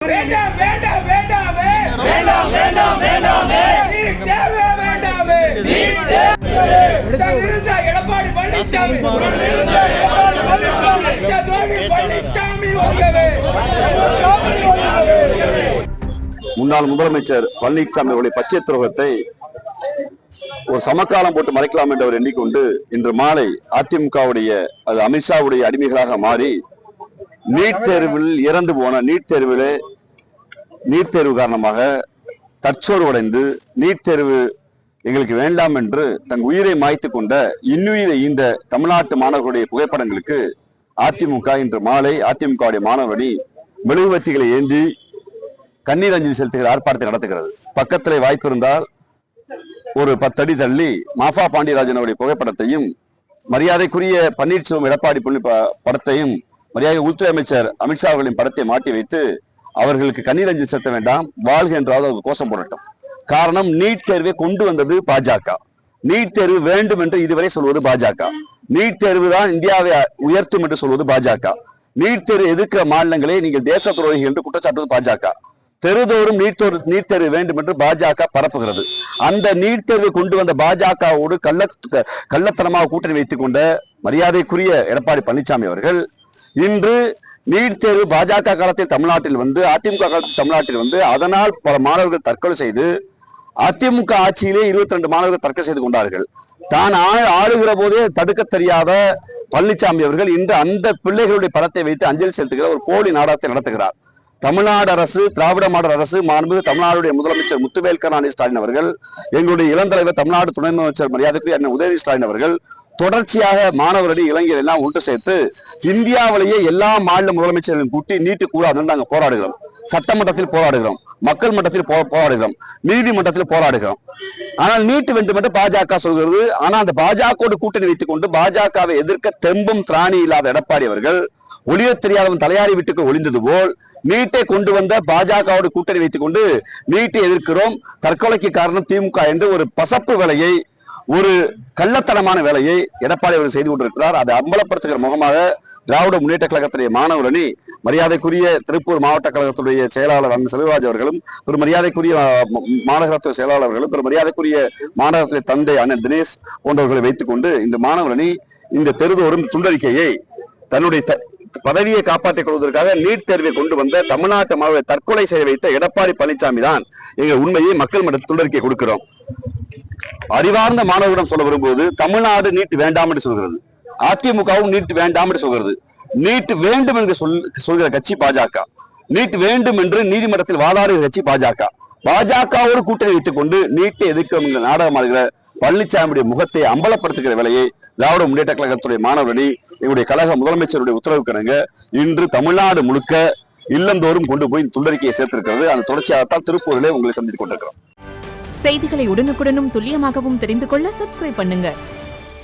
வேண்டாம் வேண்டாம் வேண்டாமே வேண்டாம் வேண்டாம் வேண்டாமே நீட் தேவை வேண்டாமே எடப்பாடி பழனிசாமி முன்னாள் முதலமைச்சர் பழனிசாமி அவருடைய பச்சை துரோகத்தை ஒரு சமகாலம் போட்டு மறைக்கலாம் என்று அவர் எண்ணிக்கொண்டு இன்று மாலை அதிமுகவுடைய அது அமித்ஷாவுடைய அடிமைகளாக மாறி நீட் தேர்வில் இறந்து போன நீட் தேர்வு காரணமாக தற்சோர்வடைந்து நீட் தேர்வு எங்களுக்கு வேண்டாம் என்று தன் உயிரை மாய்த்து கொண்ட இன்னுயிரை இந்த தமிழ்நாட்டு மாணவர்களுடைய புகைப்படங்களுக்கு அதிமுக இன்று மாலை அதிமுகவுடைய மாணவரணி மெழுகுவர்த்திகளை ஏந்தி கண்ணீர் அஞ்சலி செலுத்துகிற ஆர்ப்பாட்டத்தை நடத்துகிறது. பக்கத்திலே வாய்ப்பு இருந்தால் ஒரு 10 அடி தள்ளி மாஃபா பாண்டியராஜன் அவருடைய புகைப்படத்தையும் மரியாதைக்குரிய பன்னீர்செல்வம் எடப்பாடி படத்தையும் மரியாதை உள்துறை அமைச்சர் அமித்ஷா அவர்களின் படத்தை மாட்டி வைத்து அவர்களுக்கு கண்ணீர் அஞ்சலி செலுத்த வேண்டாம், வாழ்க என்றாவது அவங்க கோஷம் போடட்டும். காரணம், நீட் தேர்வை கொண்டு வந்தது பாஜக. நீட் தேர்வு வேண்டும் என்று இதுவரை சொல்வது பாஜக. நீட் தேர்வு தான் இந்தியாவை உயர்த்தும் என்று சொல்வது பாஜக. நீட் தேர்வு எதிர்க்கிற மாநிலங்களை நீங்கள் தேச துரோகிகள் என்று குற்றச்சாட்டுவது பாஜக. தெருதோறும் நீட் தேர்வு வேண்டும் என்று பாஜக பரப்புகிறது. அந்த நீட் தேர்வை கொண்டு வந்த பாஜகவோடு கள்ளத்தனமாக கூட்டணி வைத்துக் கொண்ட மரியாதைக்குரிய எடப்பாடி பழனிசாமி அவர்கள் இன்று நீட் தேர்வு பாஜக காலத்தில் தமிழ்நாட்டில் வந்து அதிமுக காலத்தில் தமிழ்நாட்டில் வந்து அதனால் பல மாணவர்கள் தற்கொலை செய்து அதிமுக ஆட்சியிலே 22 மாணவர்கள் தற்கொலை செய்து கொண்டார்கள். தான் ஆளுகிற போதே தடுக்க தெரியாத பழனிசாமி அவர்கள் இன்று அந்த பிள்ளைகளுடைய படத்தை வைத்து அஞ்சலி செலுத்துகிற ஒரு போலி நாடகத்தை நடத்துகிறார். தமிழ்நாடு அரசு, திராவிட மாடல் அரசு, மாண்புமிகு தமிழ்நாடுடைய முதலமைச்சர் முத்துவேல் கருணாநிதி ஸ்டாலின் அவர்கள், எங்களுடைய இளந்தலைவர் தமிழ்நாடு துணை முதலமைச்சர் மரியாதைக்குரிய அண்ணன் உதயநிதி ஸ்டாலின் அவர்கள் தொடர்ச்சியாக மாணவர்கள் இளைஞர்கள் எல்லாம் ஒன்று சேர்த்து இந்தியாவிலேயே எல்லா மாநில முதலமைச்சர்களும் கூட்டி நீட்டு கூடாதுன்னு நாங்கள் போராடுகிறோம். சட்டமன்றத்தில் போராடுகிறோம், மக்கள் மன்றத்தில் போராடுகிறோம், நீதிமன்றத்தில் போராடுகிறோம். ஆனால் நீட்டு வேண்டும் என்று பாஜக சொல்கிறது. ஆனால் அந்த பாஜகவோடு கூட்டணி வைத்துக் கொண்டு பாஜகவை எதிர்க்க தெம்பும் திராணி இல்லாத எடப்பாடி அவர்கள் ஒளிய தெரியாதவன் தலையாரி வீட்டுக்கு ஒளிந்தது போல் நீட்டை கொண்டு வந்த பாஜகவோடு கூட்டணி வைத்துக் கொண்டு நீட்டை எதிர்க்கிறோம், தற்கொலைக்கு காரணம் திமுக என்று ஒரு பசப்பு வேலையை, ஒரு கள்ளத்தனமான வேலையை எடப்பாடி அவர்கள் செய்து கொண்டிருக்கிறார். அதை அம்பலப்படுத்துகிற முகமாக திராவிட முன்னேற்ற கழகத்துடைய மாணவர் அணி, மரியாதைக்குரிய திருப்பூர் மாவட்ட கழகத்துடைய செயலாளர் அண்ணன் செல்வராஜ் அவர்களும், ஒரு மரியாதைக்குரிய மாநகரத்துறை செயலாளர்களும், ஒரு மரியாதைக்குரிய மாநகரத்துறை தந்தை அண்ணன் தினேஷ் போன்றவர்களை வைத்துக் கொண்டு இந்த மாணவர் அணி இந்த தெருதோறும் துண்டறிக்கையை தன்னுடைய பதவியை காப்பாற்றிக் கொள்வதற்காக நீட் தேர்வை கொண்டு வந்த தமிழ்நாட்டு மாணவர்களை தற்கொலை செய்ய வைத்த எடப்பாடி பழனிசாமி தான் எங்கள் உண்மையை மக்கள் மன்ற துண்டறிக்கை கொடுக்கிறோம். அறிவார்ந்த மாணவரிடம் சொல்ல வரும்போது தமிழ்நாடு நீட் வேண்டாம் என்று சொல்கிறது, அதிமுகவும் நீட் வேண்டாம் என்று சொல்கிறது. நீட் வேண்டும் என்று சொல்கிற கட்சி பாஜக. நீட் வேண்டும் என்று நீதிமன்றத்தில் வாதாடுகிற கட்சி பாஜக. பாஜகவோடு கூட்டணி வைத்துக் கொண்டு நீட்டை எதிர்க்கும் நாடகமாடுகிற பழனிசாமியுடைய முகத்தை அம்பலப்படுத்துகிற வேலையை திராவிட முன்னேற்ற கழகத்துடைய மாணவர் அணி எங்களுடைய கழக முதலமைச்சருடைய உத்தரவுக்கிணங்க இன்று தமிழ்நாடு முழுக்க இல்லந்தோறும் கொண்டு போய் துண்டறிக்கையை சேர்த்திருக்கிறது. அந்த தொடர்ச்சியாகத்தான் திருப்பூரிலே உங்களை சந்தித்துக் கொண்டிருக்கிறோம். செய்திகளை உடனுக்குடனும் துல்லியமாகவும் தெரிந்து கொள்ள சப்ஸ்கிரைப் பண்ணுங்க.